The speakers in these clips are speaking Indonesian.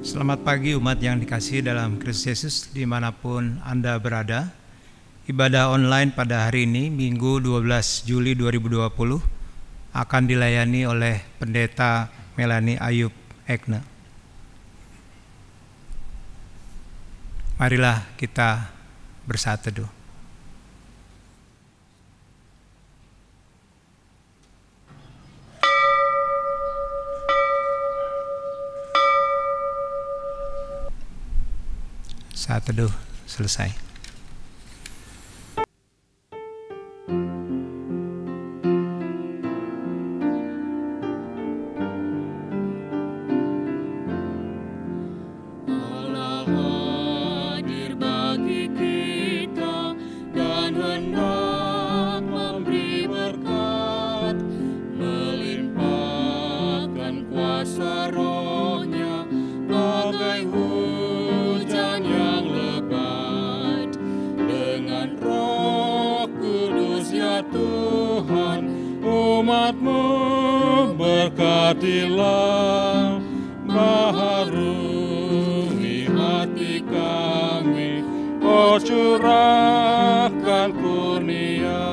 Selamat pagi umat yang dikasihi dalam Kristus Yesus dimanapun Anda berada. Ibadah online pada hari ini, Minggu 12 Juli 2020, akan dilayani oleh Pendeta Melanie Ayub Ekne. Marilah kita bersatu teduh. Saat teduh selesai. Allah hadir bagi kita dan hendak memberi berkat, melimpahkan kuasa Roh-Nya bagai hujan yang lebat. Dengan Roh Kudus ya Tuhan, umat-Mu berkatilah, baharumi hati kami, oh curahkan kurnia.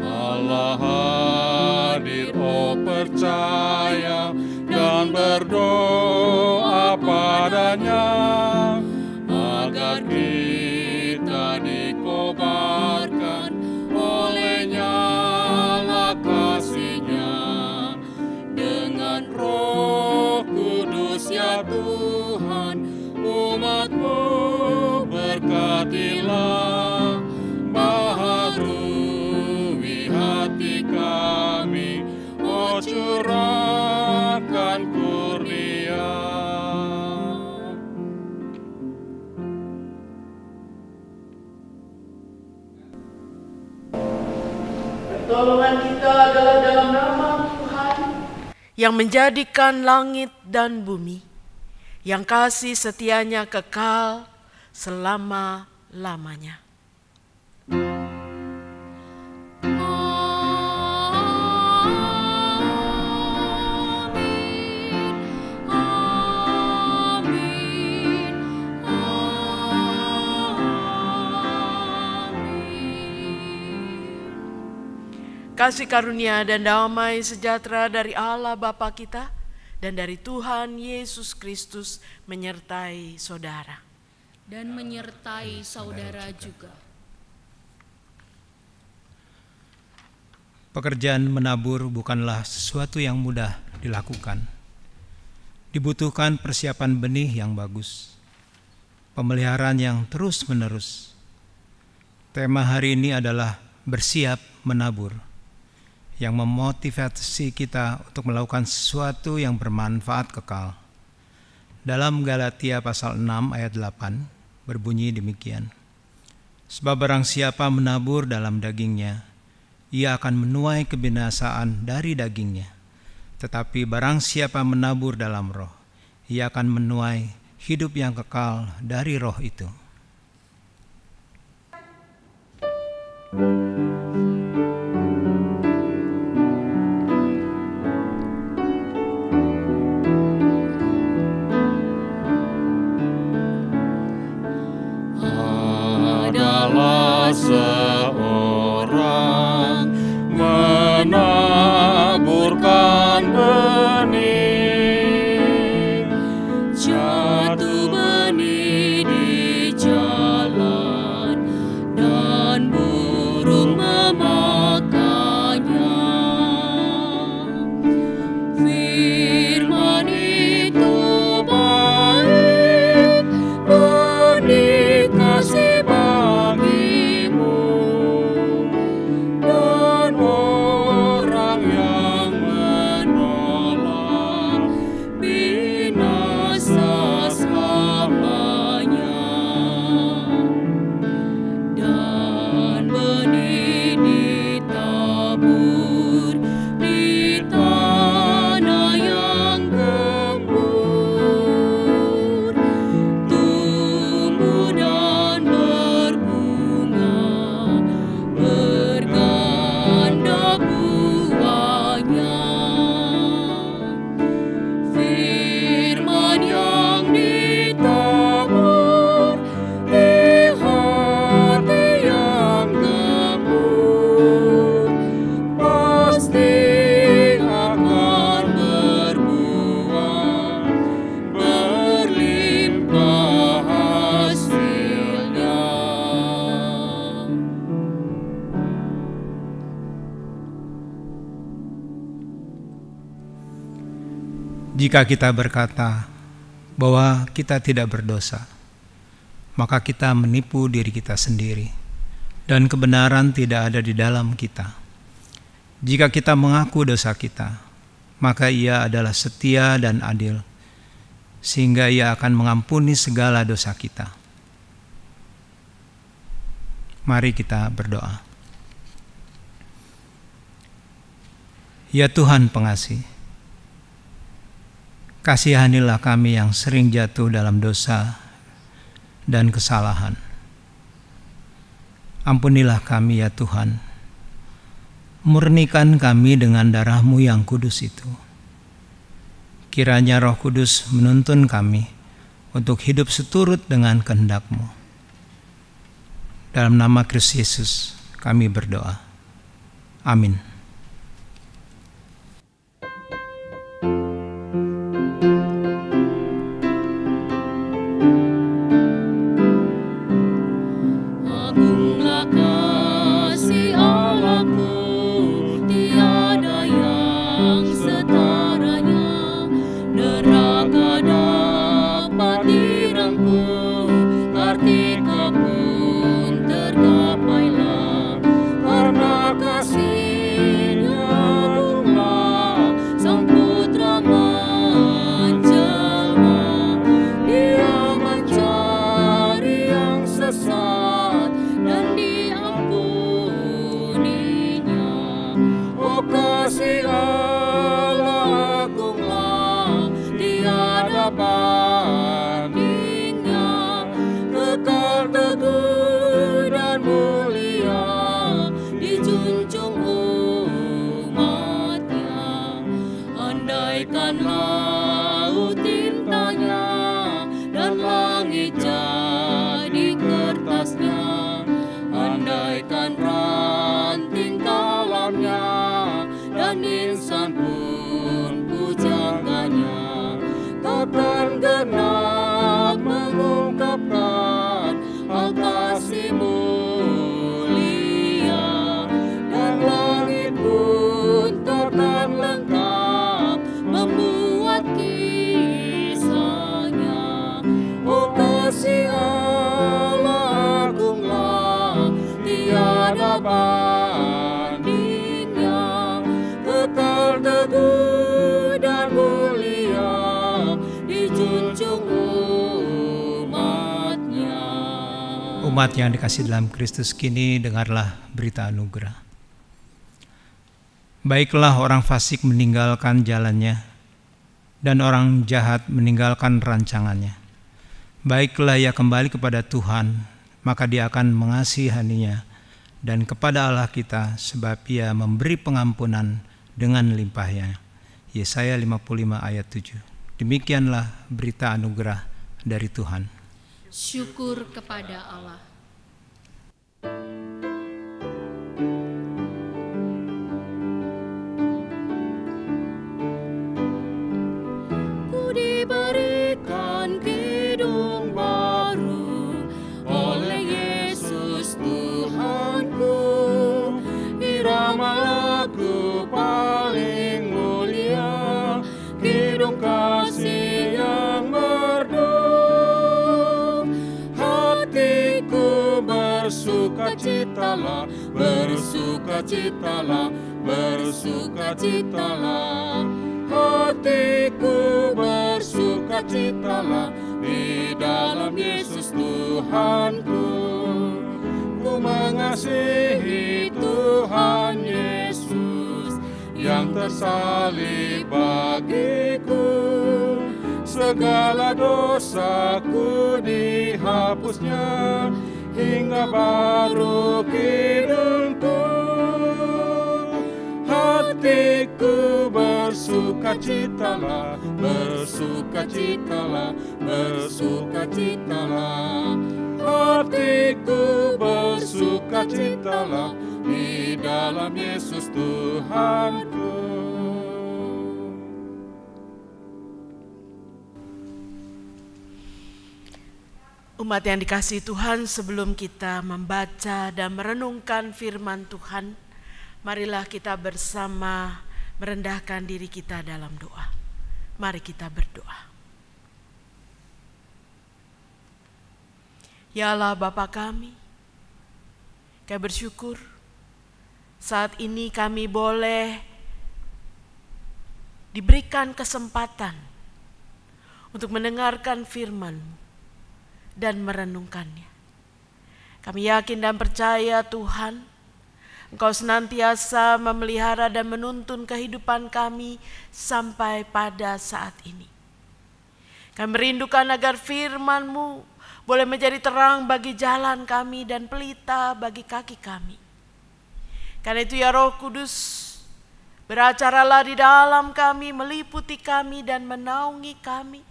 Allah hadir, oh percaya dan berdoa padanya, agar kita dikobarkan oleh nyala kasih-Nya. Dengan Roh Kudus ya Tuhan, umat-Mu berkatilah, baharui hati kami, oh curahkan kurnia. Pertolongan kita adalah dalam nama Tuhan yang menjadikan langit dan bumi, yang kasih setianya kekal selama-lamanya. Kasih karunia dan damai sejahtera dari Allah Bapa kita dan dari Tuhan Yesus Kristus menyertai saudara. Dan menyertai saudara juga. Pekerjaan menabur bukanlah sesuatu yang mudah dilakukan. Dibutuhkan persiapan benih yang bagus, pemeliharaan yang terus-menerus. Tema hari ini adalah bersiap menabur, yang memotivasi kita untuk melakukan sesuatu yang bermanfaat kekal. Dalam Galatia pasal 6 ayat 8 berbunyi demikian. Sebab barang siapa menabur dalam dagingnya, ia akan menuai kebinasaan dari dagingnya. Tetapi barang siapa menabur dalam roh, ia akan menuai hidup yang kekal dari roh itu. Adalah seorang menaburkan benih, jatuh benih di Jika kita berkata bahwa kita tidak berdosa, maka kita menipu diri kita sendiri, dan kebenaran tidak ada di dalam kita. Jika kita mengaku dosa kita, maka Ia adalah setia dan adil, sehingga Ia akan mengampuni segala dosa kita. Mari kita berdoa. Ya Tuhan pengasih, kasihanilah kami yang sering jatuh dalam dosa dan kesalahan. Ampunilah kami ya Tuhan. Murnikan kami dengan darah-Mu yang kudus itu. Kiranya Roh Kudus menuntun kami untuk hidup seturut dengan kehendak-Mu. Dalam nama Kristus Yesus kami berdoa. Amin. Umat yang dikasihi dalam Kristus, kini dengarlah berita anugerah. Baiklah orang fasik meninggalkan jalannya, dan orang jahat meninggalkan rancangannya. Baiklah ia kembali kepada Tuhan, maka Dia akan mengasihaninya, dan kepada Allah kita, sebab Ia memberi pengampunan dengan limpahnya. Yesaya 55 ayat 7. Demikianlah berita anugerah dari Tuhan. Syukur kepada Allah. Ku diberikan hidung baru oleh Yesus Tuhanku, irama lagu paling mulia, hidung kasih yang merdu. Bersukacitalah, bersukacitalah, bersukacitalah. Hatiku bersukacitalah di dalam Yesus Tuhanku. Ku mengasihi Tuhan Yesus yang tersalib bagiku. Segala dosaku dihapusnya, hingga baru hidupku. Hatiku bersukacitalah, bersukacitalah, bersukacitalah. Hatiku bersukacitalah di dalam Yesus Tuhanku. Umat yang dikasihi Tuhan, sebelum kita membaca dan merenungkan firman Tuhan, marilah kita bersama merendahkan diri kita dalam doa. Mari kita berdoa. Ya Allah Bapa kami bersyukur saat ini kami boleh diberikan kesempatan untuk mendengarkan firman-Mu dan merenungkannya. Kami yakin dan percaya Tuhan, Engkau senantiasa memelihara dan menuntun kehidupan kami sampai pada saat ini. Kami merindukan agar firman-Mu boleh menjadi terang bagi jalan kami dan pelita bagi kaki kami. Karena itu ya Roh Kudus, beracaralah di dalam kami, meliputi kami dan menaungi kami,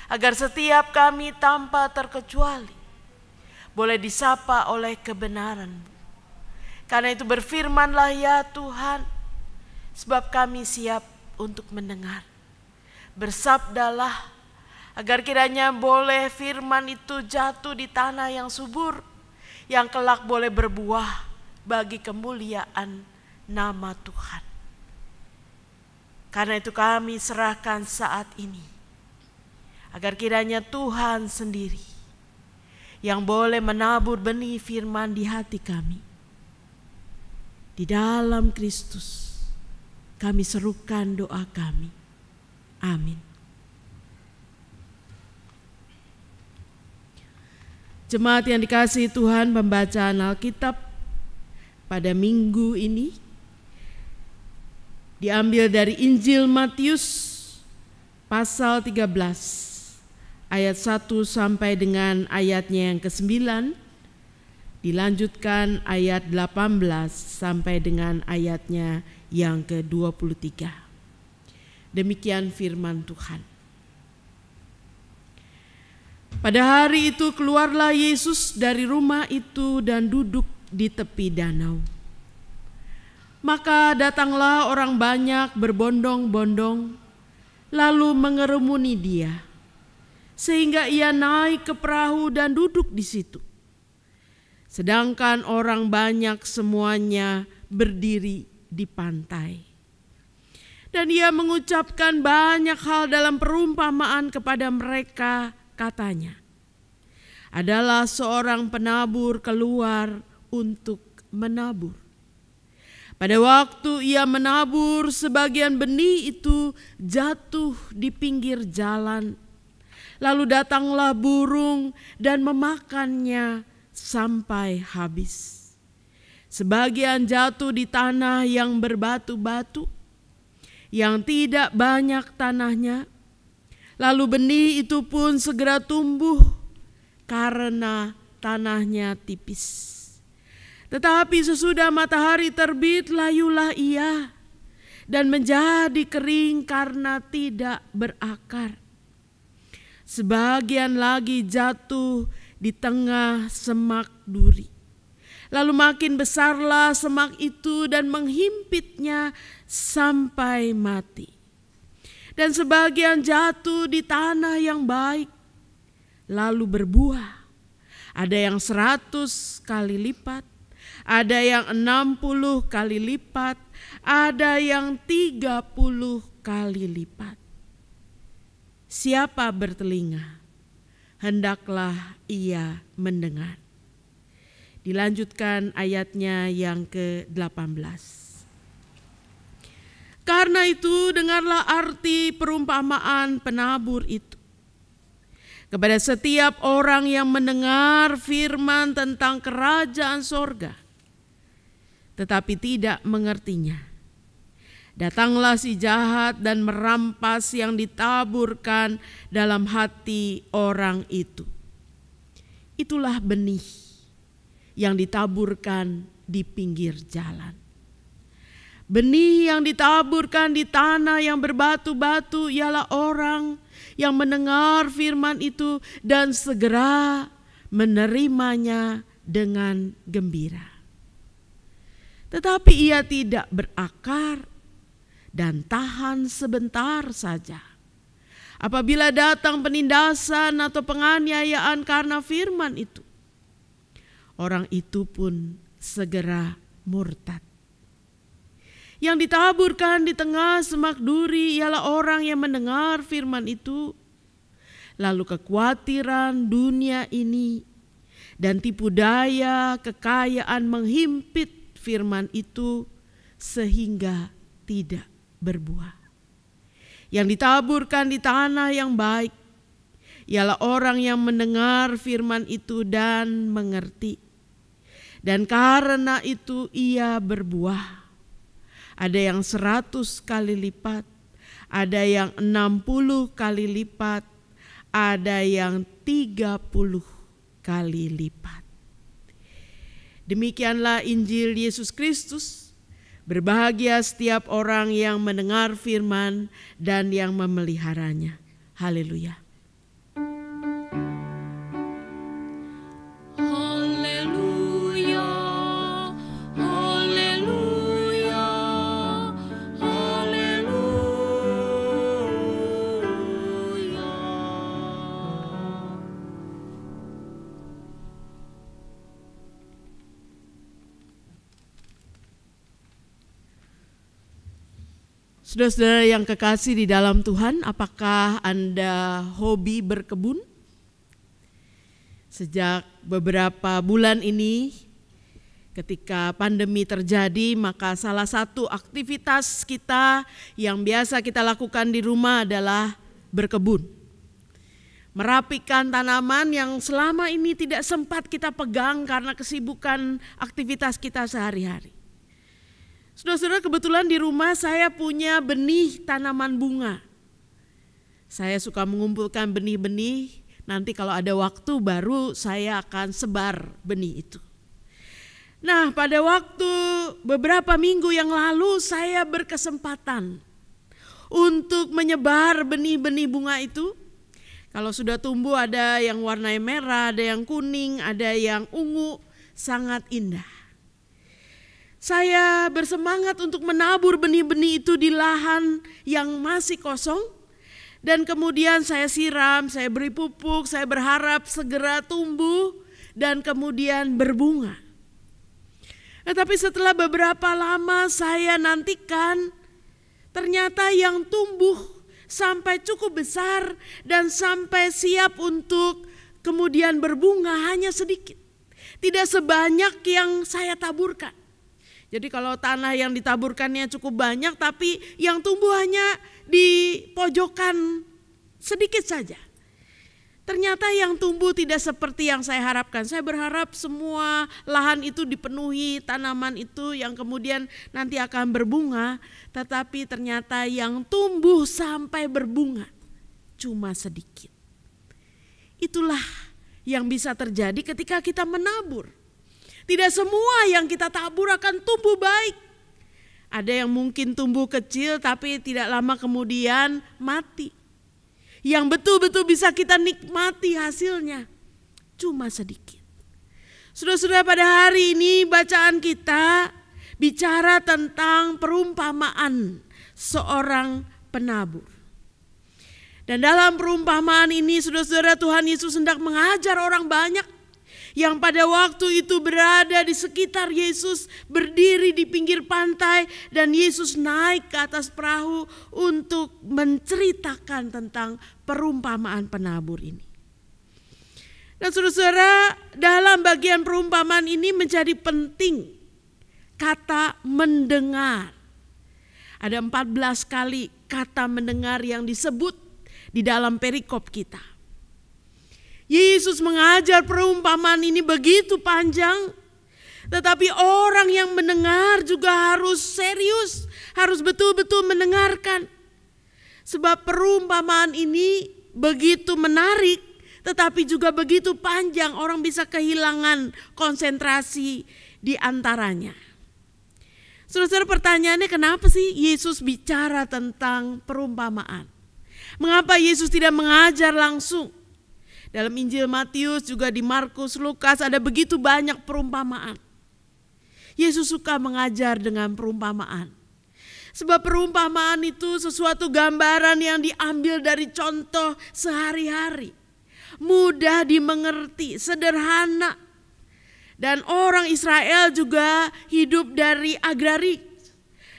agar setiap kami tanpa terkecuali boleh disapa oleh kebenaran-Mu. Karena itu berfirmanlah ya Tuhan, sebab kami siap untuk mendengar. Bersabdalah, agar kiranya boleh firman itu jatuh di tanah yang subur, yang kelak boleh berbuah bagi kemuliaan nama Tuhan. Karena itu kami serahkan saat ini, agar kiranya Tuhan sendiri yang boleh menabur benih firman di hati kami. Di dalam Kristus kami serukan doa kami. Amin. Jemaat yang dikasihi Tuhan, pembacaan Alkitab pada minggu ini diambil dari Injil Matius pasal 13 ayat 1 sampai dengan ayatnya yang ke-9, dilanjutkan ayat 18 sampai dengan ayatnya yang ke-23. Demikian firman Tuhan. Pada hari itu keluarlah Yesus dari rumah itu dan duduk di tepi danau. Maka datanglah orang banyak berbondong-bondong lalu mengerumuni dia, sehingga ia naik ke perahu dan duduk di situ. Sedangkan orang banyak semuanya berdiri di pantai. Dan ia mengucapkan banyak hal dalam perumpamaan kepada mereka, katanya, adalah seorang penabur keluar untuk menabur. Pada waktu ia menabur, sebagian benih itu jatuh di pinggir jalan. Lalu datanglah burung dan memakannya sampai habis. Sebagian jatuh di tanah yang berbatu-batu, yang tidak banyak tanahnya. Lalu benih itu pun segera tumbuh karena tanahnya tipis. Tetapi sesudah matahari terbit, layulah ia dan menjadi kering karena tidak berakar. Sebagian lagi jatuh di tengah semak duri. Lalu makin besarlah semak itu dan menghimpitnya sampai mati. Dan sebagian jatuh di tanah yang baik, lalu berbuah. Ada yang 100 kali lipat, ada yang 60 kali lipat, ada yang 30 kali lipat. Siapa bertelinga, hendaklah ia mendengar. Dilanjutkan ayatnya yang ke-18. Karena itu dengarlah arti perumpamaan penabur itu. Kepada setiap orang yang mendengar firman tentang kerajaan sorga, tetapi tidak mengertinya. Datanglah si jahat dan merampas yang ditaburkan dalam hati orang itu. Itulah benih yang ditaburkan di pinggir jalan. Benih yang ditaburkan di tanah yang berbatu-batu ialah orang yang mendengar firman itu dan segera menerimanya dengan gembira. Tetapi ia tidak berakar dan tahan sebentar saja. Apabila datang penindasan atau penganiayaan karena firman itu, orang itu pun segera murtad. Yang ditaburkan di tengah semak duri ialah orang yang mendengar firman itu, lalu kekhawatiran dunia ini dan tipu daya kekayaan menghimpit firman itu sehingga tidak berbuah. Yang ditaburkan di tanah yang baik ialah orang yang mendengar firman itu dan mengerti, dan karena itu ia berbuah. Ada yang 100 kali lipat, ada yang 60 kali lipat, ada yang 30 kali lipat. Demikianlah Injil Yesus Kristus. Berbahagia setiap orang yang mendengar firman dan yang memeliharanya. Haleluya. Saudara-saudara yang kekasih di dalam Tuhan, apakah Anda hobi berkebun? Sejak beberapa bulan ini, ketika pandemi terjadi, maka salah satu aktivitas kita yang biasa kita lakukan di rumah adalah berkebun. Merapikan tanaman yang selama ini tidak sempat kita pegang karena kesibukan aktivitas kita sehari-hari. Saudara-saudara, kebetulan di rumah saya punya benih tanaman bunga. Saya suka mengumpulkan benih-benih, nanti kalau ada waktu baru saya akan sebar benih itu. Nah, pada waktu beberapa minggu yang lalu saya berkesempatan untuk menyebar benih-benih bunga itu. Kalau sudah tumbuh ada yang warnanya merah, ada yang kuning, ada yang ungu, sangat indah. Saya bersemangat untuk menabur benih-benih itu di lahan yang masih kosong. Dan kemudian saya siram, saya beri pupuk, saya berharap segera tumbuh dan kemudian berbunga. Tetapi setelah beberapa lama saya nantikan, ternyata yang tumbuh sampai cukup besar dan sampai siap untuk kemudian berbunga hanya sedikit. Tidak sebanyak yang saya taburkan. Jadi kalau tanah yang ditaburkannya cukup banyak, tapi yang tumbuh hanya di pojokan sedikit saja. Ternyata yang tumbuh tidak seperti yang saya harapkan. Saya berharap semua lahan itu dipenuhi tanaman itu yang kemudian nanti akan berbunga. Tetapi ternyata yang tumbuh sampai berbunga cuma sedikit. Itulah yang bisa terjadi ketika kita menabur. Tidak semua yang kita tabur akan tumbuh baik. Ada yang mungkin tumbuh kecil tapi tidak lama kemudian mati. Yang betul-betul bisa kita nikmati hasilnya cuma sedikit. Saudara-saudara, pada hari ini bacaan kita bicara tentang perumpamaan seorang penabur. Dan dalam perumpamaan ini saudara-saudara, Tuhan Yesus hendak mengajar orang banyak yang pada waktu itu berada di sekitar Yesus, berdiri di pinggir pantai, dan Yesus naik ke atas perahu untuk menceritakan tentang perumpamaan penabur ini. Dan saudara-saudara, dalam bagian perumpamaan ini menjadi penting kata mendengar. Ada 14 kali kata mendengar yang disebut di dalam perikop kita. Yesus mengajar perumpamaan ini begitu panjang, tetapi orang yang mendengar juga harus serius, harus betul-betul mendengarkan. Sebab perumpamaan ini begitu menarik, tetapi juga begitu panjang, orang bisa kehilangan konsentrasi di antaranya. Saudara-saudara, pertanyaannya kenapa sih Yesus bicara tentang perumpamaan? Mengapa Yesus tidak mengajar langsung? Dalam Injil Matius juga di Markus, Lukas ada begitu banyak perumpamaan. Yesus suka mengajar dengan perumpamaan. Sebab perumpamaan itu sesuatu gambaran yang diambil dari contoh sehari-hari. Mudah dimengerti, sederhana. Dan orang Israel juga hidup dari agraris.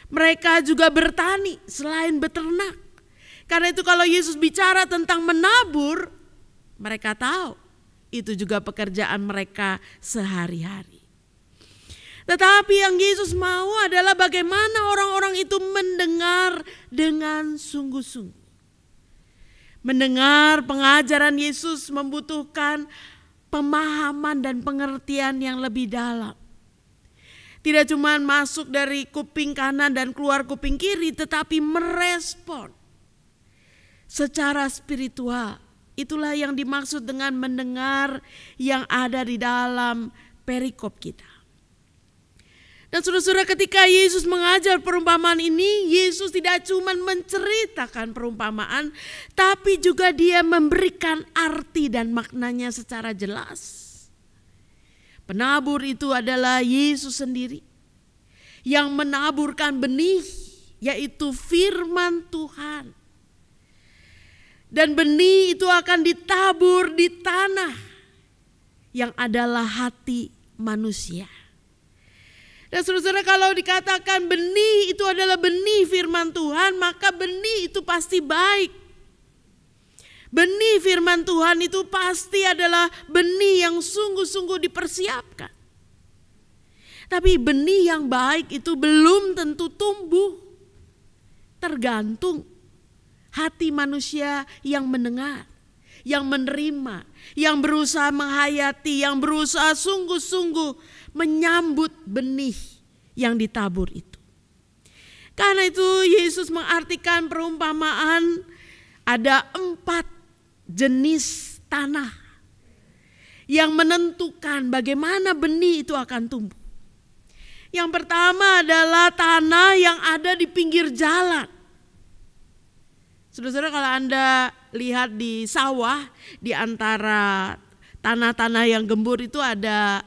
Mereka juga bertani selain beternak. Karena itu kalau Yesus bicara tentang menabur, mereka tahu itu juga pekerjaan mereka sehari-hari. Tetapi yang Yesus mau adalah bagaimana orang-orang itu mendengar dengan sungguh-sungguh. Mendengar pengajaran Yesus membutuhkan pemahaman dan pengertian yang lebih dalam. Tidak cuma masuk dari kuping kanan dan keluar kuping kiri, tetapi merespon secara spiritual. Itulah yang dimaksud dengan mendengar yang ada di dalam perikop kita. Dan saudara-saudara, ketika Yesus mengajar perumpamaan ini, Yesus tidak cuma menceritakan perumpamaan, tapi juga dia memberikan arti dan maknanya secara jelas. Penabur itu adalah Yesus sendiri yang menaburkan benih, yaitu firman Tuhan. Dan benih itu akan ditabur di tanah yang adalah hati manusia. Dan saudara-saudara, kalau dikatakan benih itu adalah benih firman Tuhan, maka benih itu pasti baik. Benih firman Tuhan itu pasti adalah benih yang sungguh-sungguh dipersiapkan. Tapi benih yang baik itu belum tentu tumbuh. Tergantung hati manusia yang mendengar, yang menerima, yang berusaha menghayati, yang berusaha sungguh-sungguh menyambut benih yang ditabur itu. Karena itu Yesus mengartikan perumpamaan ada 4 jenis tanah yang menentukan bagaimana benih itu akan tumbuh. Yang pertama adalah tanah yang ada di pinggir jalan. Saudara-saudara, kalau Anda lihat di sawah, di antara tanah-tanah yang gembur itu ada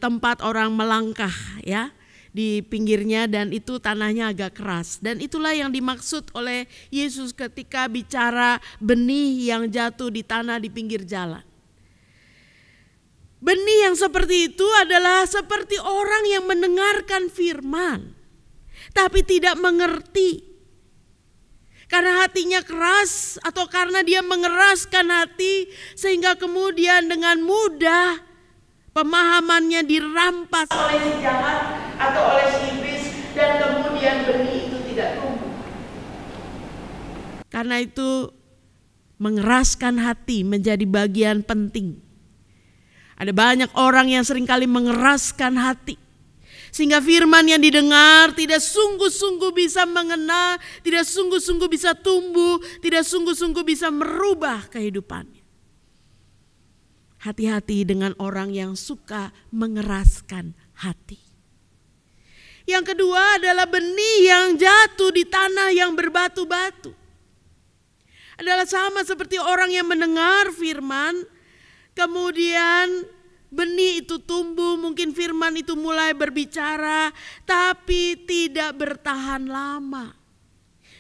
tempat orang melangkah ya di pinggirnya, dan itu tanahnya agak keras. Dan itulah yang dimaksud oleh Yesus ketika bicara benih yang jatuh di tanah di pinggir jalan. Benih yang seperti itu adalah seperti orang yang mendengarkan firman tapi tidak mengerti. Karena hatinya keras atau karena dia mengeraskan hati sehingga kemudian dengan mudah pemahamannya dirampas oleh si jahat atau oleh si iblis, dan kemudian benih itu tidak tumbuh. Karena itu mengeraskan hati menjadi bagian penting. Ada banyak orang yang seringkali mengeraskan hati sehingga firman yang didengar tidak sungguh-sungguh bisa mengena, tidak sungguh-sungguh bisa tumbuh, tidak sungguh-sungguh bisa merubah kehidupannya. Hati-hati dengan orang yang suka mengeraskan hati. Yang kedua adalah benih yang jatuh di tanah yang berbatu-batu. Adalah sama seperti orang yang mendengar firman, kemudian benih itu tumbuh, mungkin firman itu mulai berbicara, tapi tidak bertahan lama.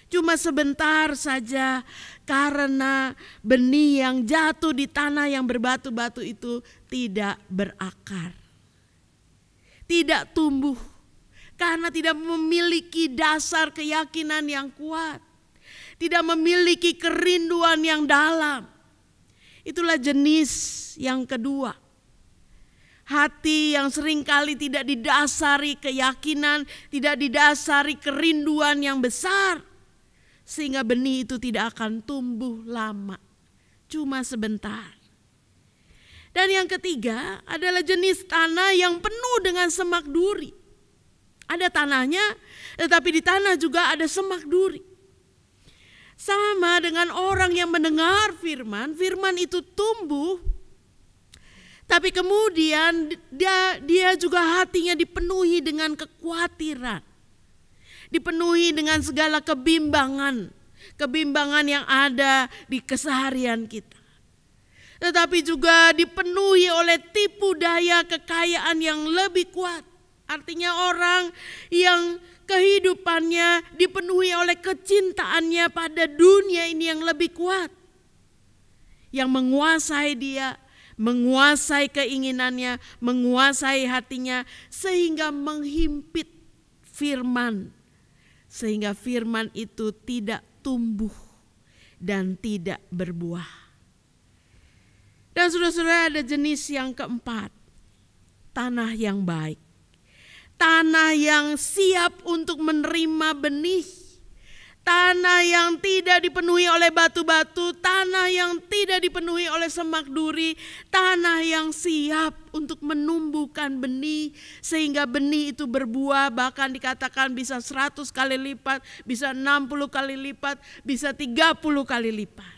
Cuma sebentar saja, karena benih yang jatuh di tanah yang berbatu-batu itu tidak berakar. Tidak tumbuh karena tidak memiliki dasar keyakinan yang kuat. Tidak memiliki kerinduan yang dalam. Itulah jenis yang kedua. Hati yang seringkali tidak didasari keyakinan, tidak didasari kerinduan yang besar. Sehingga benih itu tidak akan tumbuh lama, cuma sebentar. Dan yang ketiga adalah jenis tanah yang penuh dengan semak duri. Ada tanahnya, tetapi di tanah juga ada semak duri. Sama dengan orang yang mendengar firman, firman itu tumbuh, tapi kemudian dia juga hatinya dipenuhi dengan kekhawatiran. Dipenuhi dengan segala kebimbangan yang ada di keseharian kita. Tetapi juga dipenuhi oleh tipu daya kekayaan yang lebih kuat. Artinya orang yang kehidupannya dipenuhi oleh kecintaannya pada dunia ini yang lebih kuat. Yang menguasai dia, menguasai keinginannya, menguasai hatinya, sehingga menghimpit firman sehingga firman itu tidak tumbuh dan tidak berbuah. Dan saudara-saudara, ada jenis yang keempat, tanah yang baik. Tanah yang siap untuk menerima benih. Tanah yang tidak dipenuhi oleh batu-batu, tanah yang tidak dipenuhi oleh semak duri, tanah yang siap untuk menumbuhkan benih sehingga benih itu berbuah, bahkan dikatakan bisa 100 kali lipat, bisa 60 kali lipat, bisa 30 kali lipat.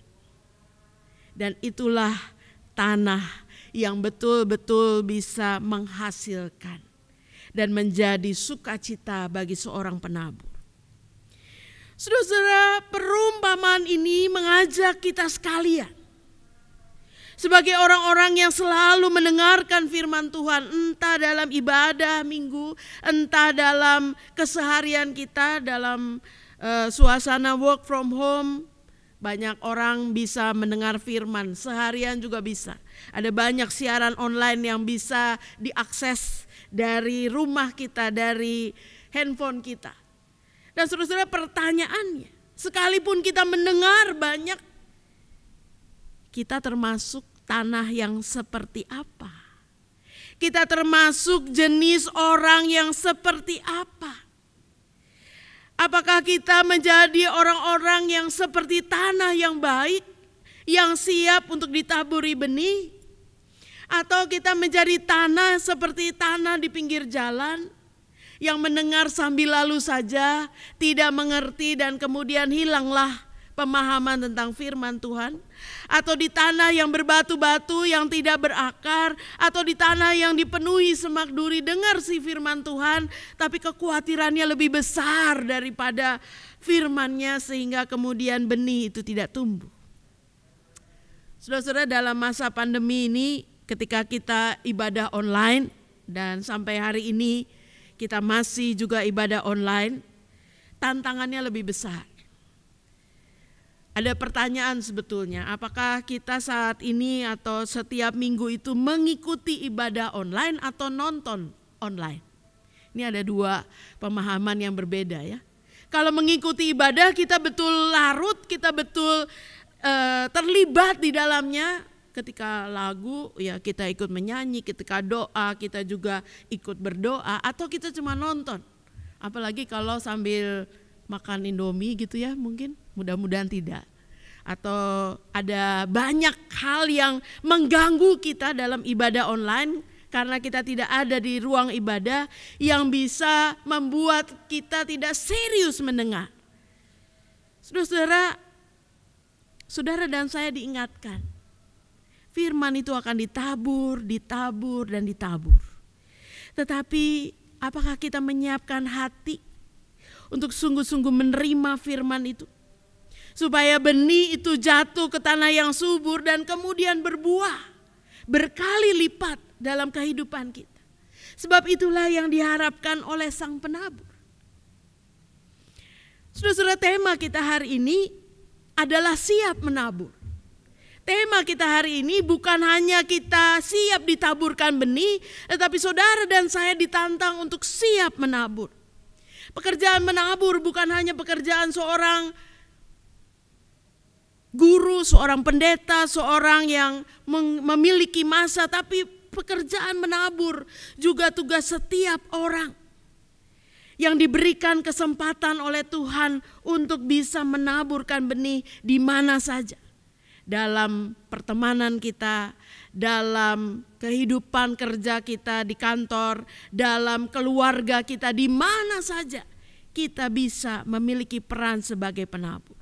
Dan itulah tanah yang betul-betul bisa menghasilkan dan menjadi sukacita bagi seorang penabur. Saudara-saudara, perumpamaan ini mengajak kita sekalian sebagai orang-orang yang selalu mendengarkan firman Tuhan, entah dalam ibadah minggu, entah dalam keseharian kita, dalam suasana work from home. Banyak orang bisa mendengar firman, seharian juga bisa. Ada banyak siaran online yang bisa diakses dari rumah kita, dari handphone kita. Dan saudara-saudara, pertanyaannya, sekalipun kita mendengar banyak, kita termasuk tanah yang seperti apa? Kita termasuk jenis orang yang seperti apa? Apakah kita menjadi orang-orang yang seperti tanah yang baik, yang siap untuk ditaburi benih? Atau kita menjadi tanah seperti tanah di pinggir jalan, yang mendengar sambil lalu saja, tidak mengerti dan kemudian hilanglah pemahaman tentang firman Tuhan? Atau di tanah yang berbatu-batu yang tidak berakar, atau di tanah yang dipenuhi semak duri, dengar si firman Tuhan tapi kekhawatirannya lebih besar daripada firman-Nya sehingga kemudian benih itu tidak tumbuh. Saudara-saudara, dalam masa pandemi ini ketika kita ibadah online dan sampai hari ini kita masih juga ibadah online, tantangannya lebih besar. Ada pertanyaan sebetulnya, apakah kita saat ini atau setiap minggu itu mengikuti ibadah online atau nonton online? Ini ada dua pemahaman yang berbeda ya. Kalau mengikuti ibadah kita betul larut, kita betul terlibat di dalamnya. Ketika lagu ya kita ikut menyanyi, ketika doa kita juga ikut berdoa, atau kita cuma nonton. Apalagi kalau sambil makan Indomie gitu ya, mungkin mudah-mudahan tidak. Atau ada banyak hal yang mengganggu kita dalam ibadah online karena kita tidak ada di ruang ibadah yang bisa membuat kita tidak serius mendengar. Saudara-saudara, saudara dan saya diingatkan, firman itu akan ditabur, dan ditabur. Tetapi apakah kita menyiapkan hati untuk sungguh-sungguh menerima firman itu? Supaya benih itu jatuh ke tanah yang subur dan kemudian berbuah berkali lipat dalam kehidupan kita. Sebab itulah yang diharapkan oleh sang penabur. Saudara-saudara, tema kita hari ini adalah siap menabur. Tema kita hari ini bukan hanya kita siap ditaburkan benih, tetapi saudara dan saya ditantang untuk siap menabur. Pekerjaan menabur bukan hanya pekerjaan seorang guru, seorang pendeta, seorang yang memiliki masa, tapi pekerjaan menabur juga tugas setiap orang yang diberikan kesempatan oleh Tuhan untuk bisa menaburkan benih di mana saja. Dalam pertemanan kita, dalam kehidupan kerja kita di kantor, dalam keluarga kita, di mana saja kita bisa memiliki peran sebagai penabur.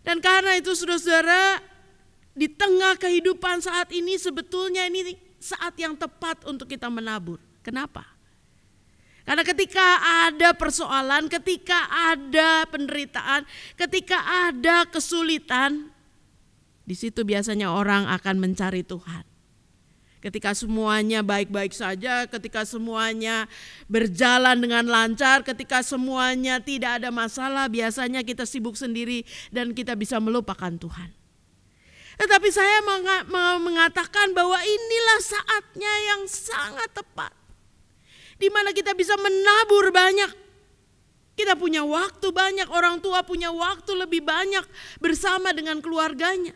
Dan karena itu saudara-saudara, di tengah kehidupan saat ini sebetulnya ini saat yang tepat untuk kita menabur. Kenapa? Karena ketika ada persoalan, ketika ada penderitaan, ketika ada kesulitan, di situ biasanya orang akan mencari Tuhan. Ketika semuanya baik-baik saja, ketika semuanya berjalan dengan lancar, ketika semuanya tidak ada masalah, biasanya kita sibuk sendiri dan kita bisa melupakan Tuhan. Tetapi saya mengatakan bahwa inilah saatnya yang sangat tepat, di mana kita bisa menabur banyak. Kita punya waktu banyak, orang tua punya waktu lebih banyak bersama dengan keluarganya.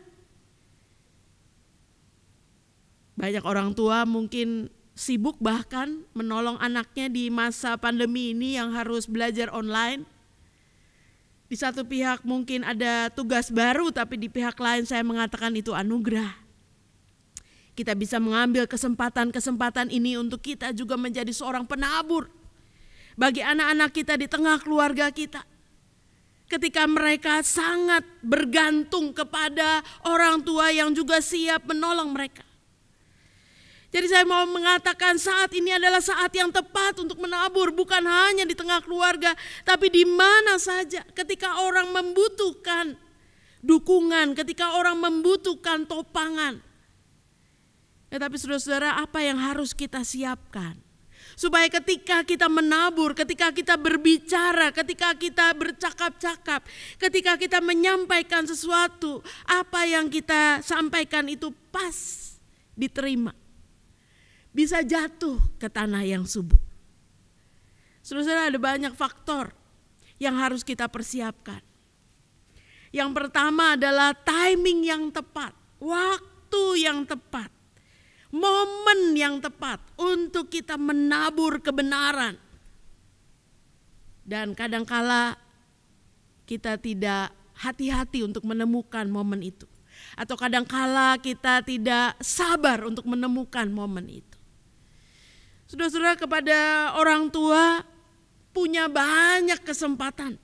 Banyak orang tua mungkin sibuk bahkan menolong anaknya di masa pandemi ini yang harus belajar online. Di satu pihak mungkin ada tugas baru, tapi di pihak lain saya mengatakan itu anugerah. Kita bisa mengambil kesempatan-kesempatan ini untuk kita juga menjadi seorang penabur bagi anak-anak kita di tengah keluarga kita. Ketika mereka sangat bergantung kepada orang tua yang juga siap menolong mereka. Jadi saya mau mengatakan saat ini adalah saat yang tepat untuk menabur, bukan hanya di tengah keluarga, tapi di mana saja ketika orang membutuhkan dukungan, ketika orang membutuhkan topangan. Tetapi saudara-saudara, apa yang harus kita siapkan? Supaya ketika kita menabur, ketika kita berbicara, ketika kita bercakap-cakap, ketika kita menyampaikan sesuatu, apa yang kita sampaikan itu pas diterima. Bisa jatuh ke tanah yang subur. Saudara-saudara, ada banyak faktor yang harus kita persiapkan. Yang pertama adalah timing yang tepat, waktu yang tepat, momen yang tepat untuk kita menabur kebenaran. Dan kadangkala kita tidak hati-hati untuk menemukan momen itu. Atau kadangkala kita tidak sabar untuk menemukan momen itu. Saudara-saudara, kepada orang tua punya banyak kesempatan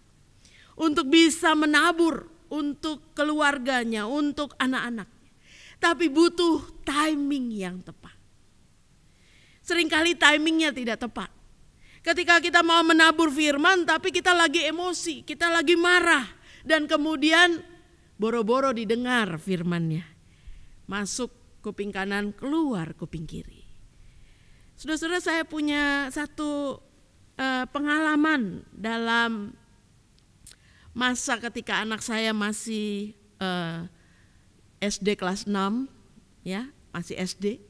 untuk bisa menabur untuk keluarganya, untuk anak-anaknya. Tapi butuh timing yang tepat. Seringkali timingnya tidak tepat. Ketika kita mau menabur firman tapi kita lagi emosi, kita lagi marah. Dan kemudian boro-boro didengar firmannya. Masuk kuping kanan, keluar kuping kiri. Saudara-saudara, saya punya satu pengalaman dalam masa ketika anak saya masih SD kelas 6, ya, masih SD.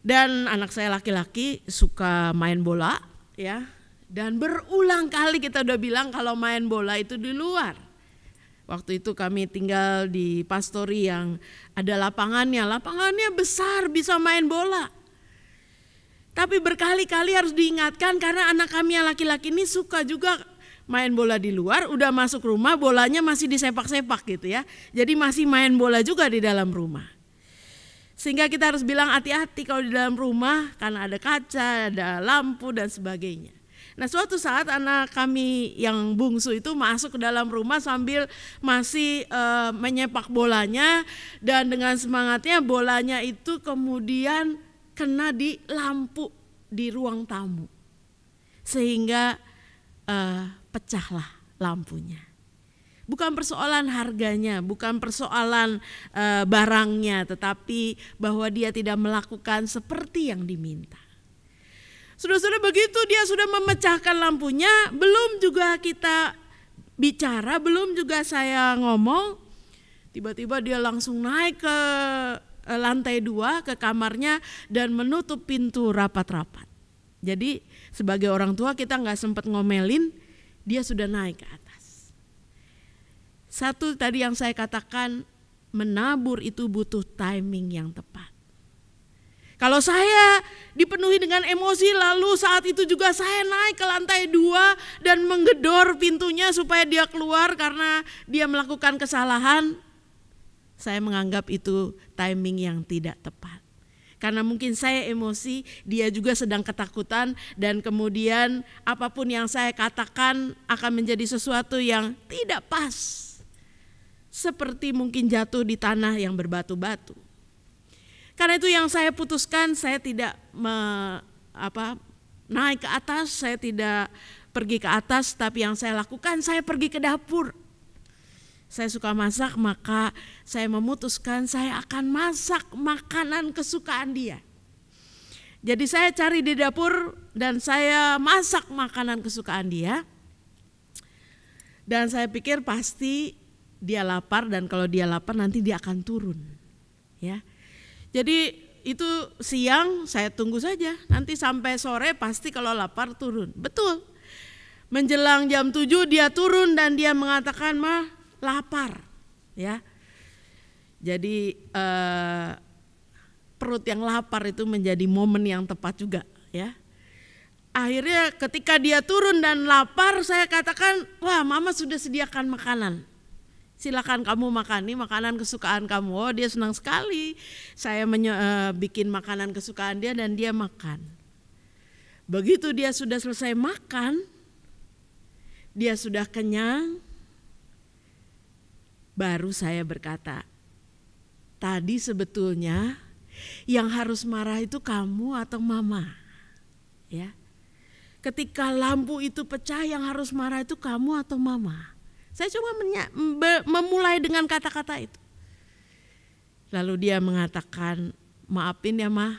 Dan anak saya laki-laki suka main bola, ya. Dan berulang kali kita udah bilang kalau main bola itu di luar. Waktu itu kami tinggal di pastori yang ada lapangannya besar, bisa main bola. Tapi berkali-kali harus diingatkan karena anak kami yang laki-laki ini suka juga main bola di luar, udah masuk rumah bolanya masih disepak-sepak gitu ya. Jadi masih main bola juga di dalam rumah. Sehingga kita harus bilang hati-hati kalau di dalam rumah karena ada kaca, ada lampu dan sebagainya. Nah, suatu saat anak kami yang bungsu itu masuk ke dalam rumah sambil masih menyepak bolanya, dan dengan semangatnya bolanya itu kemudian kena di lampu di ruang tamu. Sehingga pecahlah lampunya. Bukan persoalan harganya, bukan persoalan barangnya, tetapi bahwa dia tidak melakukan seperti yang diminta. Saudara-saudara, begitu dia sudah memecahkan lampunya, belum juga kita bicara, belum juga saya ngomong, tiba-tiba dia langsung naik ke lantai 2 ke kamarnya dan menutup pintu rapat-rapat. Jadi sebagai orang tua kita gak sempat ngomelin, dia sudah naik ke atas. Satu tadi yang saya katakan, menabur itu butuh timing yang tepat. Kalau saya dipenuhi dengan emosi lalu saat itu juga saya naik ke lantai 2 dan menggedor pintunya supaya dia keluar karena dia melakukan kesalahan, saya menganggap itu timing yang tidak tepat. Karena mungkin saya emosi, dia juga sedang ketakutan, dan kemudian apapun yang saya katakan akan menjadi sesuatu yang tidak pas. Seperti mungkin jatuh di tanah yang berbatu-batu. Karena itu yang saya putuskan, saya tidak naik ke atas, saya tidak pergi ke atas, tapi yang saya lakukan saya pergi ke dapur. Saya suka masak, maka saya memutuskan saya akan masak makanan kesukaan dia. Jadi saya cari di dapur dan saya masak makanan kesukaan dia. Dan saya pikir pasti dia lapar, dan kalau dia lapar nanti dia akan turun. Ya. Jadi itu siang saya tunggu saja, nanti sampai sore pasti kalau lapar turun. Betul. menjelang jam 7 dia turun dan dia mengatakan, "Ma, lapar." Ya. Jadi perut yang lapar itu menjadi momen yang tepat juga, ya. Akhirnya ketika dia turun dan lapar, saya katakan, "Wah, Mama sudah sediakan makanan. Silakan kamu makan, ini makanan kesukaan kamu." Oh, dia senang sekali. Saya bikin makanan kesukaan dia dan dia makan. Begitu dia sudah selesai makan, dia sudah kenyang, baru saya berkata, "Tadi sebetulnya yang harus marah itu kamu atau Mama?" Ya. Ketika lampu itu pecah, yang harus marah itu kamu atau Mama? Saya cuma memulai dengan kata-kata itu. Lalu dia mengatakan, "Maafin ya Ma,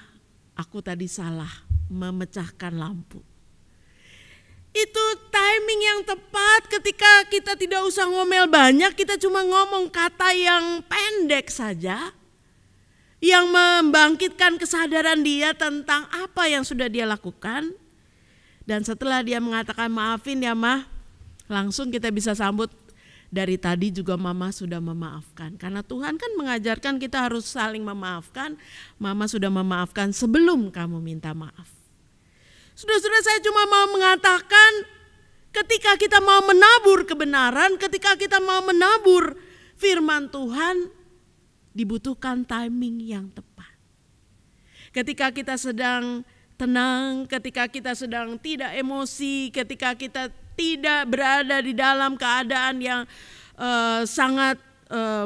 aku tadi salah memecahkan lampu." Itu timing yang tepat ketika kita tidak usah ngomel banyak, kita cuma ngomong kata yang pendek saja, yang membangkitkan kesadaran dia tentang apa yang sudah dia lakukan. Dan setelah dia mengatakan, "Maafin ya Ma," langsung kita bisa sambut, "Dari tadi juga Mama sudah memaafkan." Karena Tuhan kan mengajarkan kita harus saling memaafkan. Mama sudah memaafkan sebelum kamu minta maaf. Saudara-saudara, saya cuma mau mengatakan, ketika kita mau menabur kebenaran, ketika kita mau menabur firman Tuhan, dibutuhkan timing yang tepat. Ketika kita sedang tenang, ketika kita sedang tidak emosi, ketika kita tidak berada di dalam keadaan yang sangat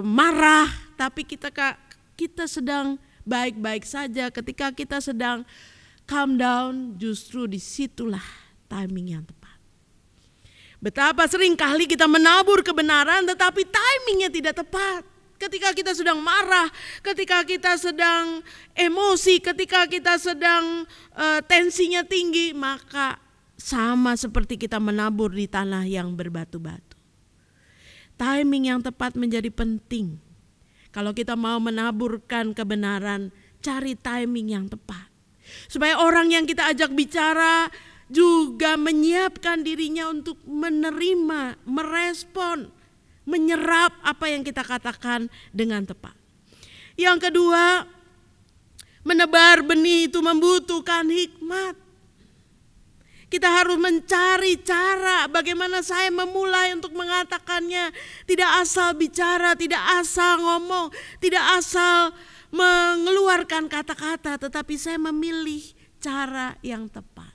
marah, tapi kita sedang baik-baik saja, ketika kita sedang calm down, justru disitulah timing yang tepat. Betapa sering kali kita menabur kebenaran tetapi timingnya tidak tepat. Ketika kita sedang marah, ketika kita sedang emosi, ketika kita sedang tensinya tinggi, maka sama seperti kita menabur di tanah yang berbatu-batu. Timing yang tepat menjadi penting. Kalau kita mau menaburkan kebenaran, cari timing yang tepat. Supaya orang yang kita ajak bicara juga menyiapkan dirinya untuk menerima, merespon, menyerap apa yang kita katakan dengan tepat. Yang kedua, menebar benih itu membutuhkan hikmat. Kita harus mencari cara bagaimana saya memulai untuk mengatakannya. Tidak asal bicara, tidak asal ngomong, tidak asal mengeluarkan kata-kata, tetapi saya memilih cara yang tepat.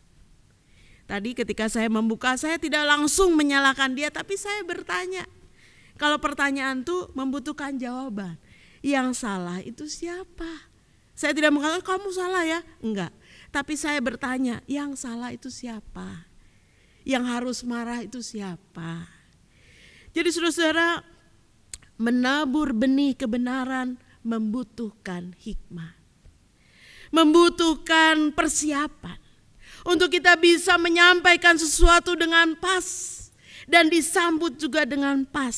Tadi ketika saya membuka, saya tidak langsung menyalahkan dia, tapi saya bertanya. Kalau pertanyaan itu membutuhkan jawaban. Yang salah itu siapa? Saya tidak mengatakan kamu salah ya, enggak. Tapi saya bertanya, yang salah itu siapa? Yang harus marah itu siapa? Jadi saudara-saudara, menabur benih kebenaran membutuhkan hikmat. Membutuhkan persiapan. Untuk kita bisa menyampaikan sesuatu dengan pas. Dan disambut juga dengan pas.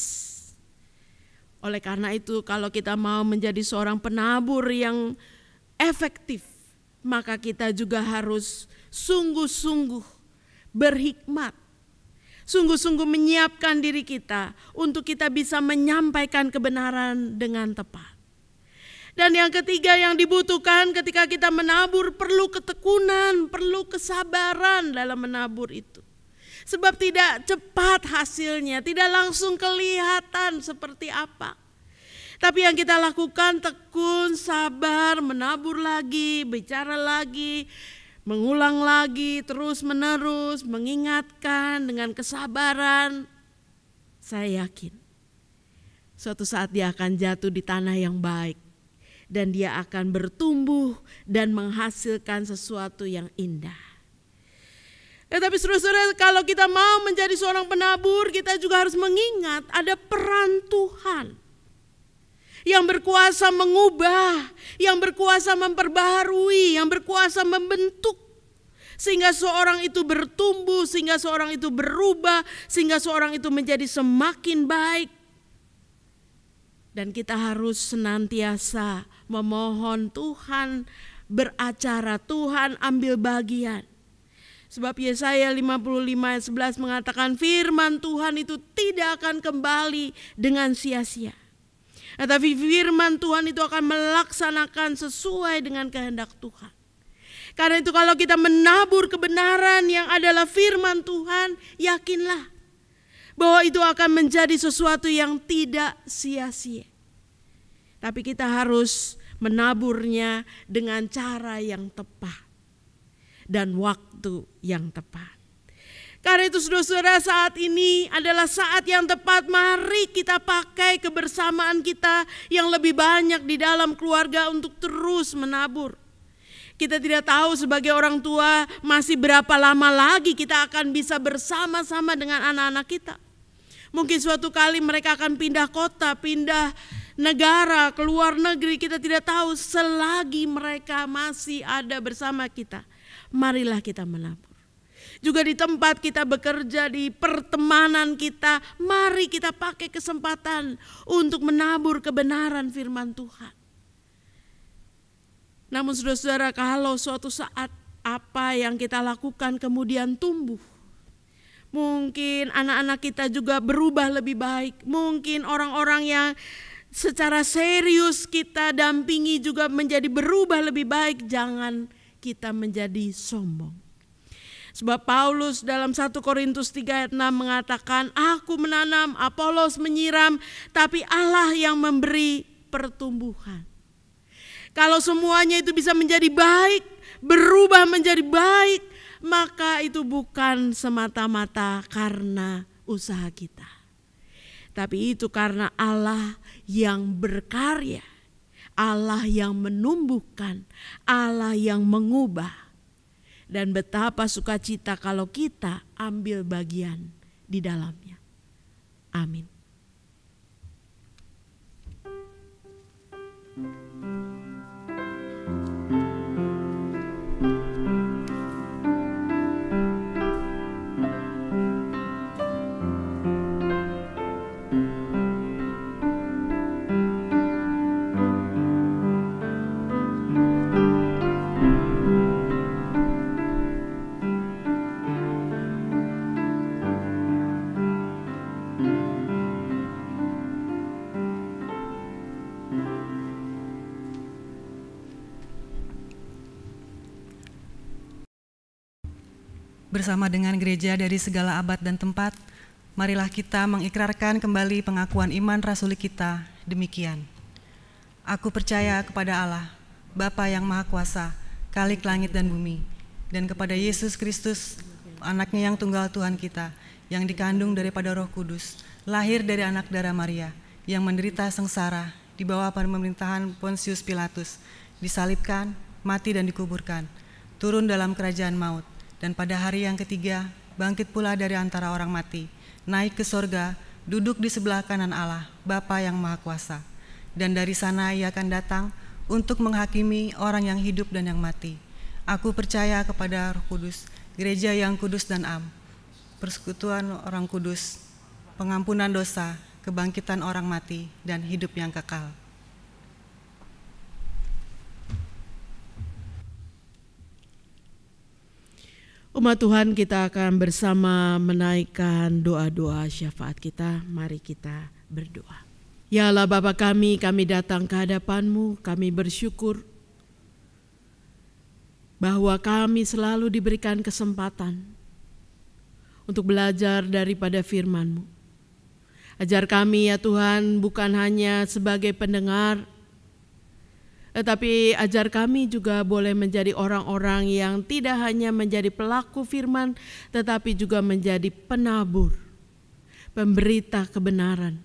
Oleh karena itu kalau kita mau menjadi seorang penabur yang efektif, maka kita juga harus sungguh-sungguh berhikmat. Sungguh-sungguh menyiapkan diri kita untuk kita bisa menyampaikan kebenaran dengan tepat. Dan yang ketiga yang dibutuhkan ketika kita menabur, perlu ketekunan, perlu kesabaran dalam menabur itu. Sebab tidak cepat hasilnya, tidak langsung kelihatan seperti apa. Tapi yang kita lakukan tekun, sabar, menabur lagi, bicara lagi, mengulang lagi, terus menerus, mengingatkan dengan kesabaran. Saya yakin suatu saat dia akan jatuh di tanah yang baik. Dan dia akan bertumbuh dan menghasilkan sesuatu yang indah. Tapi saudara-saudara, kalau kita mau menjadi seorang penabur, kita juga harus mengingat ada peran Tuhan. Yang berkuasa mengubah, yang berkuasa memperbaharui, yang berkuasa membentuk. Sehingga seorang itu bertumbuh, sehingga seorang itu berubah, sehingga seorang itu menjadi semakin baik. Dan kita harus senantiasa memohon Tuhan beracara, Tuhan ambil bagian. Sebab Yesaya 55 ayat 11 mengatakan firman Tuhan itu tidak akan kembali dengan sia-sia. Tetapi firman Tuhan itu akan melaksanakan sesuai dengan kehendak Tuhan. Karena itu kalau kita menabur kebenaran yang adalah firman Tuhan, yakinlah bahwa itu akan menjadi sesuatu yang tidak sia-sia. Tapi kita harus menaburnya dengan cara yang tepat dan waktu yang tepat. Karena itu saudara-saudara, saat ini adalah saat yang tepat. Mari kita pakai kebersamaan kita yang lebih banyak di dalam keluarga untuk terus menabur. Kita tidak tahu sebagai orang tua masih berapa lama lagi kita akan bisa bersama-sama dengan anak-anak kita. Mungkin suatu kali mereka akan pindah kota, pindah negara, keluar negeri. Kita tidak tahu. Selagi mereka masih ada bersama kita, marilah kita menabur. Juga di tempat kita bekerja, di pertemanan kita, mari kita pakai kesempatan untuk menabur kebenaran firman Tuhan. Namun saudara-saudara, kalau suatu saat apa yang kita lakukan kemudian tumbuh, mungkin anak-anak kita juga berubah lebih baik, mungkin orang-orang yang secara serius kita dampingi juga menjadi berubah lebih baik, jangan kita menjadi sombong. Sebab Paulus dalam 1 Korintus 3 ayat 6 mengatakan, aku menanam, Apolos menyiram, tapi Allah yang memberi pertumbuhan. Kalau semuanya itu bisa menjadi baik, berubah menjadi baik, maka itu bukan semata-mata karena usaha kita. Tapi itu karena Allah yang berkarya, Allah yang menumbuhkan, Allah yang mengubah. Dan betapa sukacita kalau kita ambil bagian di dalamnya. Amin. Bersama dengan gereja dari segala abad dan tempat, marilah kita mengikrarkan kembali pengakuan iman rasuli kita demikian. Aku percaya kepada Allah, Bapa yang Maha Kuasa, Khalik langit dan bumi, dan kepada Yesus Kristus, anaknya yang tunggal Tuhan kita, yang dikandung daripada Roh Kudus, lahir dari anak darah Maria, yang menderita sengsara di bawah pemerintahan Pontius Pilatus, disalibkan, mati dan dikuburkan, turun dalam kerajaan maut, dan pada hari yang ketiga bangkit pula dari antara orang mati, naik ke sorga, duduk di sebelah kanan Allah, Bapa yang Maha Kuasa. Dan dari sana ia akan datang untuk menghakimi orang yang hidup dan yang mati. Aku percaya kepada Roh Kudus, gereja yang kudus dan am, persekutuan orang kudus, pengampunan dosa, kebangkitan orang mati, dan hidup yang kekal. Umat Tuhan, kita akan bersama menaikkan doa-doa syafaat kita. Mari kita berdoa. Ya Allah Bapa kami datang ke hadapan-Mu, kami bersyukur bahwa kami selalu diberikan kesempatan untuk belajar daripada firman-Mu. Ajar kami ya Tuhan, bukan hanya sebagai pendengar, tetapi ajar kami juga boleh menjadi orang-orang yang tidak hanya menjadi pelaku firman, tetapi juga menjadi penabur, pemberita kebenaran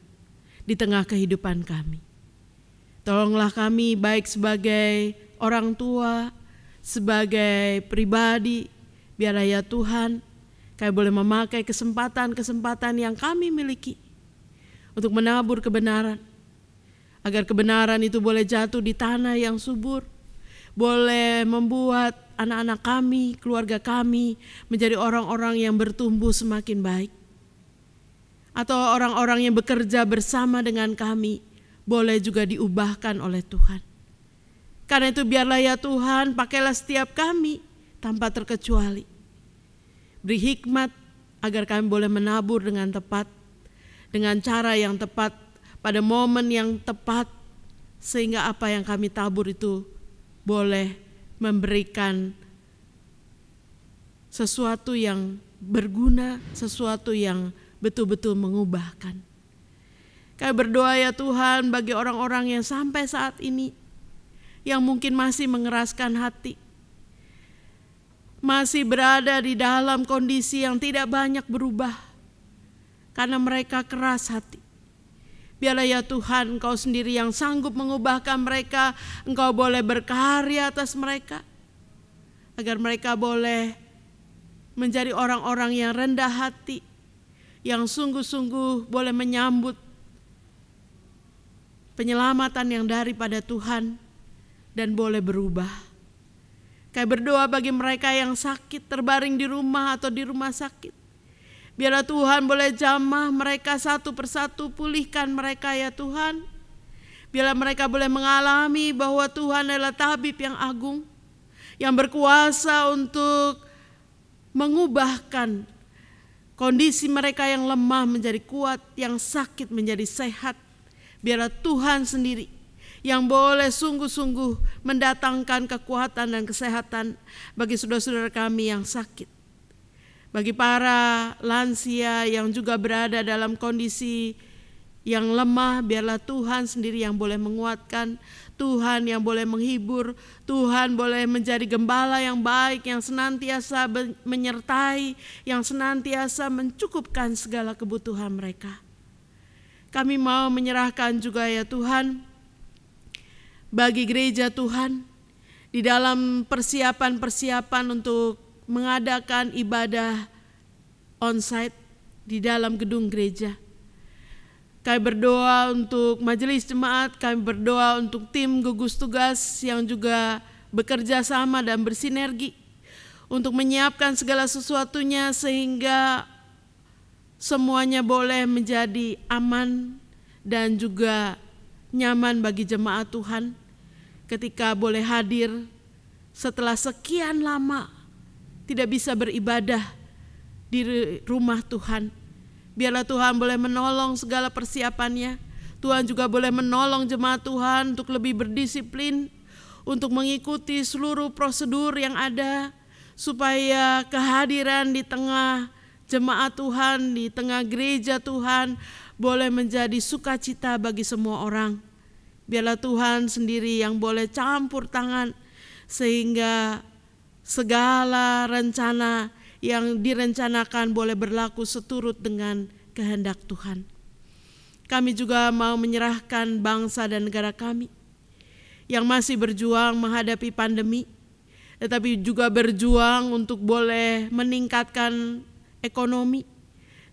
di tengah kehidupan kami. Tolonglah kami baik sebagai orang tua, sebagai pribadi, biarlah ya Tuhan, kami boleh memakai kesempatan-kesempatan yang kami miliki untuk menabur kebenaran, agar kebenaran itu boleh jatuh di tanah yang subur, boleh membuat anak-anak kami, keluarga kami menjadi orang-orang yang bertumbuh semakin baik. Atau orang-orang yang bekerja bersama dengan kami boleh juga diubahkan oleh Tuhan. Karena itu biarlah ya Tuhan, pakailah setiap kami tanpa terkecuali. Beri hikmat agar kami boleh menabur dengan tepat, dengan cara yang tepat, pada momen yang tepat, sehingga apa yang kami tabur itu boleh memberikan sesuatu yang berguna, sesuatu yang betul-betul mengubahkan. Kami berdoa ya Tuhan bagi orang-orang yang sampai saat ini yang mungkin masih mengeraskan hati, masih berada di dalam kondisi yang tidak banyak berubah karena mereka keras hati. Biarlah ya Tuhan, Engkau sendiri yang sanggup mengubahkan mereka. Engkau boleh berkarya atas mereka, agar mereka boleh menjadi orang-orang yang rendah hati, yang sungguh-sungguh boleh menyambut penyelamatan yang daripada Tuhan dan boleh berubah. Kami berdoa bagi mereka yang sakit, terbaring di rumah atau di rumah sakit. Biarlah Tuhan boleh jamah mereka satu persatu, pulihkan mereka ya Tuhan. Biarlah mereka boleh mengalami bahwa Tuhan adalah tabib yang agung, yang berkuasa untuk mengubahkan kondisi mereka yang lemah menjadi kuat, yang sakit menjadi sehat. Biarlah Tuhan sendiri yang boleh sungguh-sungguh mendatangkan kekuatan dan kesehatan bagi saudara-saudara kami yang sakit. Bagi para lansia yang juga berada dalam kondisi yang lemah, biarlah Tuhan sendiri yang boleh menguatkan, Tuhan yang boleh menghibur, Tuhan boleh menjadi gembala yang baik, yang senantiasa menyertai, yang senantiasa mencukupkan segala kebutuhan mereka. Kami mau menyerahkan juga ya Tuhan, bagi gereja Tuhan, di dalam persiapan-persiapan untuk mengadakan ibadah onsite di dalam gedung gereja. Kami berdoa untuk majelis jemaat, kami berdoa untuk tim gugus tugas yang juga bekerja sama dan bersinergi untuk menyiapkan segala sesuatunya sehingga semuanya boleh menjadi aman dan juga nyaman bagi jemaat Tuhan ketika boleh hadir setelah sekian lama tidak bisa beribadah di rumah Tuhan. Biarlah Tuhan boleh menolong segala persiapannya. Tuhan juga boleh menolong jemaat Tuhan untuk lebih berdisiplin, untuk mengikuti seluruh prosedur yang ada, supaya kehadiran di tengah jemaat Tuhan, di tengah gereja Tuhan boleh menjadi sukacita bagi semua orang. Biarlah Tuhan sendiri yang boleh campur tangan sehingga segala rencana yang direncanakan boleh berlaku seturut dengan kehendak Tuhan. Kami juga mau menyerahkan bangsa dan negara kami yang masih berjuang menghadapi pandemi, tetapi juga berjuang untuk boleh meningkatkan ekonomi,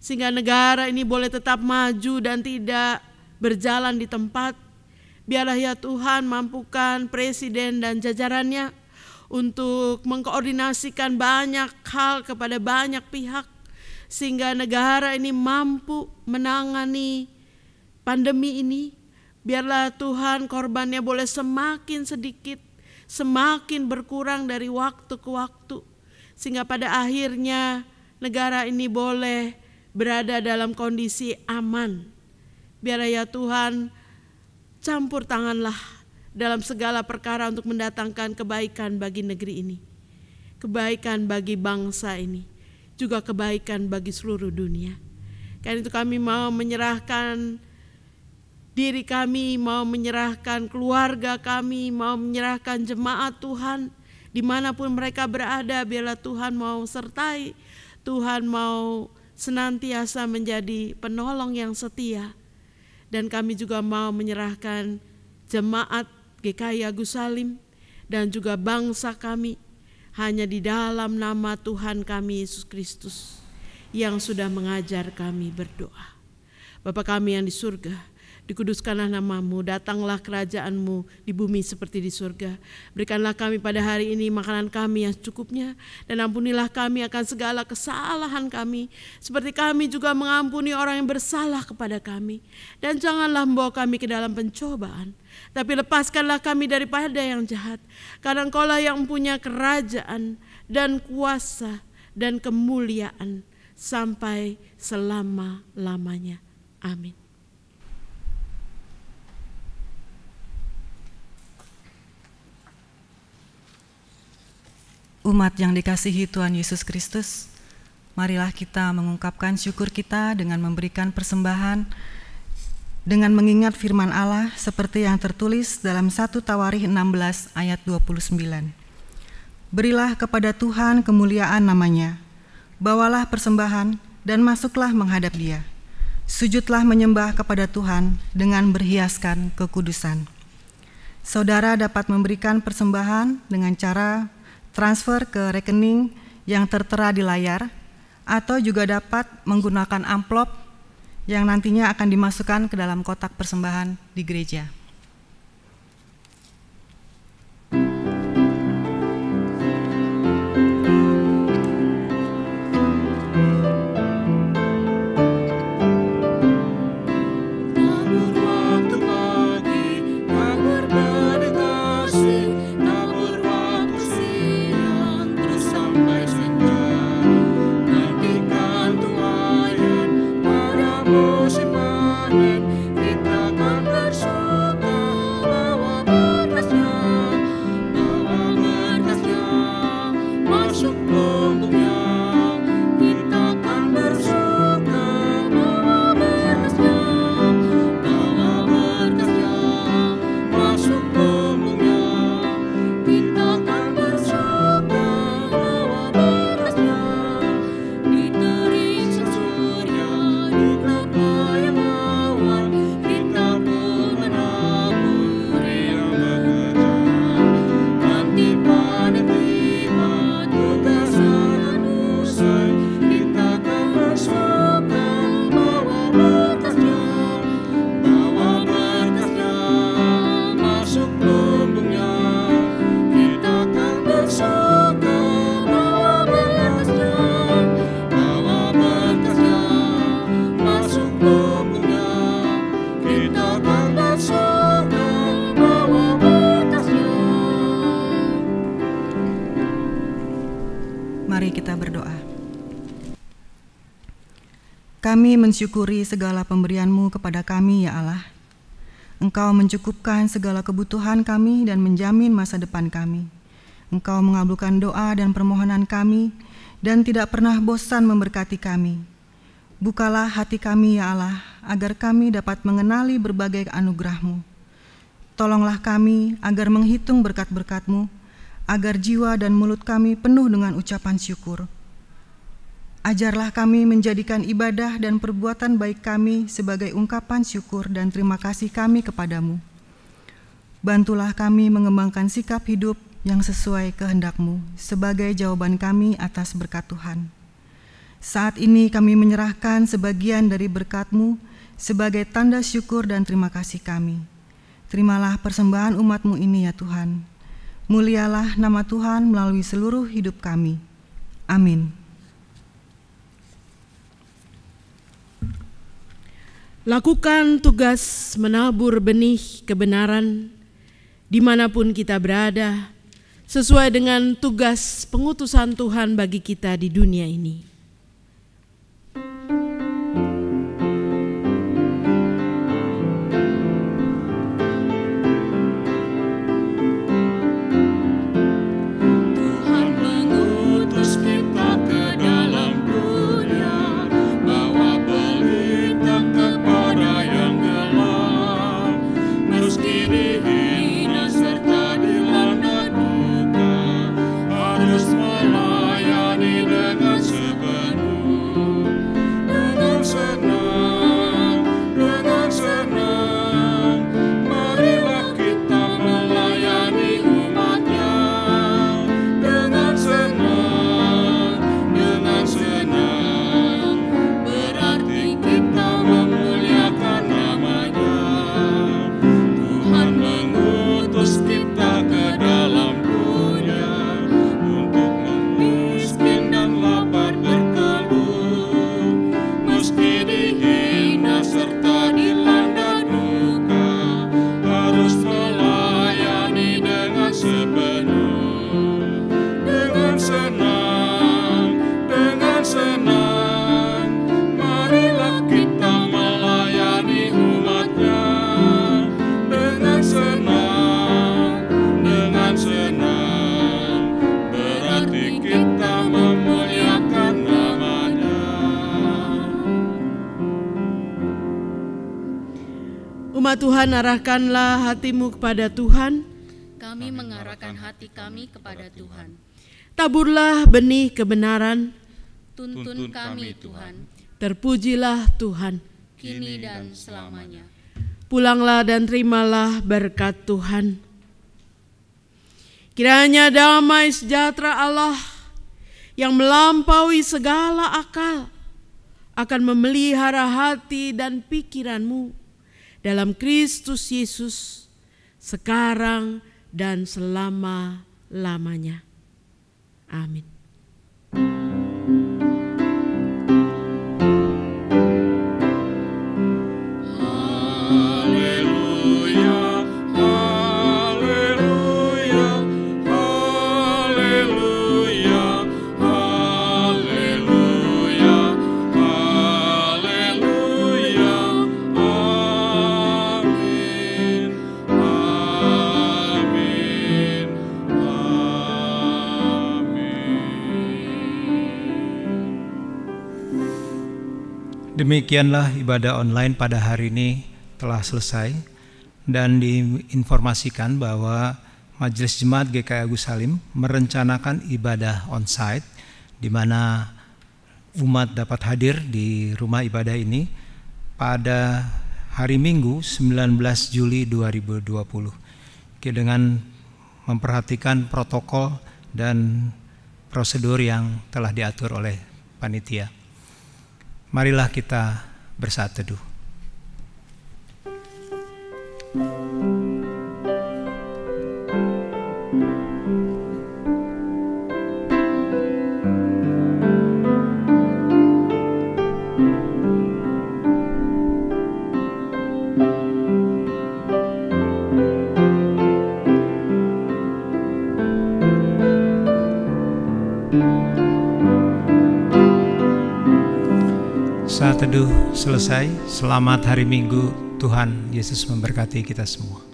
sehingga negara ini boleh tetap maju dan tidak berjalan di tempat. Biarlah ya Tuhan mampukan presiden dan jajarannya untuk mengkoordinasikan banyak hal kepada banyak pihak, sehingga negara ini mampu menangani pandemi ini. Biarlah Tuhan korbannya boleh semakin sedikit, semakin berkurang dari waktu ke waktu, sehingga pada akhirnya negara ini boleh berada dalam kondisi aman. Biarlah ya Tuhan campur tanganlah dalam segala perkara untuk mendatangkan kebaikan bagi negeri ini, kebaikan bagi bangsa ini, juga kebaikan bagi seluruh dunia. Karena itu kami mau menyerahkan diri kami, mau menyerahkan keluarga kami, mau menyerahkan jemaat Tuhan dimanapun mereka berada. Biarlah Tuhan mau sertai, Tuhan mau senantiasa menjadi penolong yang setia. Dan kami juga mau menyerahkan jemaat GKI Agus Salim dan juga bangsa kami hanya di dalam nama Tuhan kami Yesus Kristus yang sudah mengajar kami berdoa. Bapa kami yang di surga, dikuduskanlah namamu, datanglah kerajaanmu di bumi seperti di surga. Berikanlah kami pada hari ini makanan kami yang secukupnya, dan ampunilah kami akan segala kesalahan kami, seperti kami juga mengampuni orang yang bersalah kepada kami. Dan janganlah membawa kami ke dalam pencobaan, tapi lepaskanlah kami daripada yang jahat. Karena Engkaulah yang mempunyai kerajaan dan kuasa dan kemuliaan sampai selama-lamanya. Amin. Umat yang dikasihi Tuhan Yesus Kristus, marilah kita mengungkapkan syukur kita dengan memberikan persembahan, dengan mengingat firman Allah seperti yang tertulis dalam 1 Tawarikh 16 ayat 29. Berilah kepada Tuhan kemuliaan namanya, bawalah persembahan dan masuklah menghadap Dia. Sujudlah menyembah kepada Tuhan dengan berhiaskan kekudusan. Saudara dapat memberikan persembahan dengan cara transfer ke rekening yang tertera di layar, atau juga dapat menggunakan amplop yang nantinya akan dimasukkan ke dalam kotak persembahan di gereja. Mari kita berdoa. Kami mensyukuri segala pemberian-Mu kepada kami, ya Allah. Engkau mencukupkan segala kebutuhan kami dan menjamin masa depan kami. Engkau mengabulkan doa dan permohonan kami dan tidak pernah bosan memberkati kami. Bukalah hati kami, ya Allah, agar kami dapat mengenali berbagai anugerah-Mu. Tolonglah kami agar menghitung berkat-berkat-Mu, agar jiwa dan mulut kami penuh dengan ucapan syukur. Ajarlah kami menjadikan ibadah dan perbuatan baik kami sebagai ungkapan syukur dan terima kasih kami kepadamu. Bantulah kami mengembangkan sikap hidup yang sesuai kehendak-Mu sebagai jawaban kami atas berkat Tuhan. Saat ini kami menyerahkan sebagian dari berkat-Mu sebagai tanda syukur dan terima kasih kami. Terimalah persembahan umat-Mu ini, ya Tuhan. Mulialah nama Tuhan melalui seluruh hidup kami. Amin. Lakukan tugas menabur benih kebenaran dimanapun kita berada, sesuai dengan tugas pengutusan Tuhan bagi kita di dunia ini. Harus melayani dengan Umat Tuhan, arahkanlah hatimu kepada Tuhan. Kami mengarahkan hati kami kepada Tuhan. Taburlah benih kebenaran. Tuntun kami Tuhan. Terpujilah Tuhan Kini dan selamanya. Pulanglah dan terimalah berkat Tuhan. Kiranya damai sejahtera Allah yang melampaui segala akal akan memelihara hati dan pikiranmu dalam Kristus Yesus sekarang dan selama-lamanya. Amin. Demikianlah ibadah online pada hari ini telah selesai dan diinformasikan bahwa Majelis Jemaat GKI Agus Salim merencanakan ibadah onsite di mana umat dapat hadir di rumah ibadah ini pada hari Minggu 19 Juli 2020 dengan memperhatikan protokol dan prosedur yang telah diatur oleh panitia. Marilah kita bersaat teduh. Saat teduh selesai. Selamat hari Minggu. Tuhan Yesus memberkati kita semua.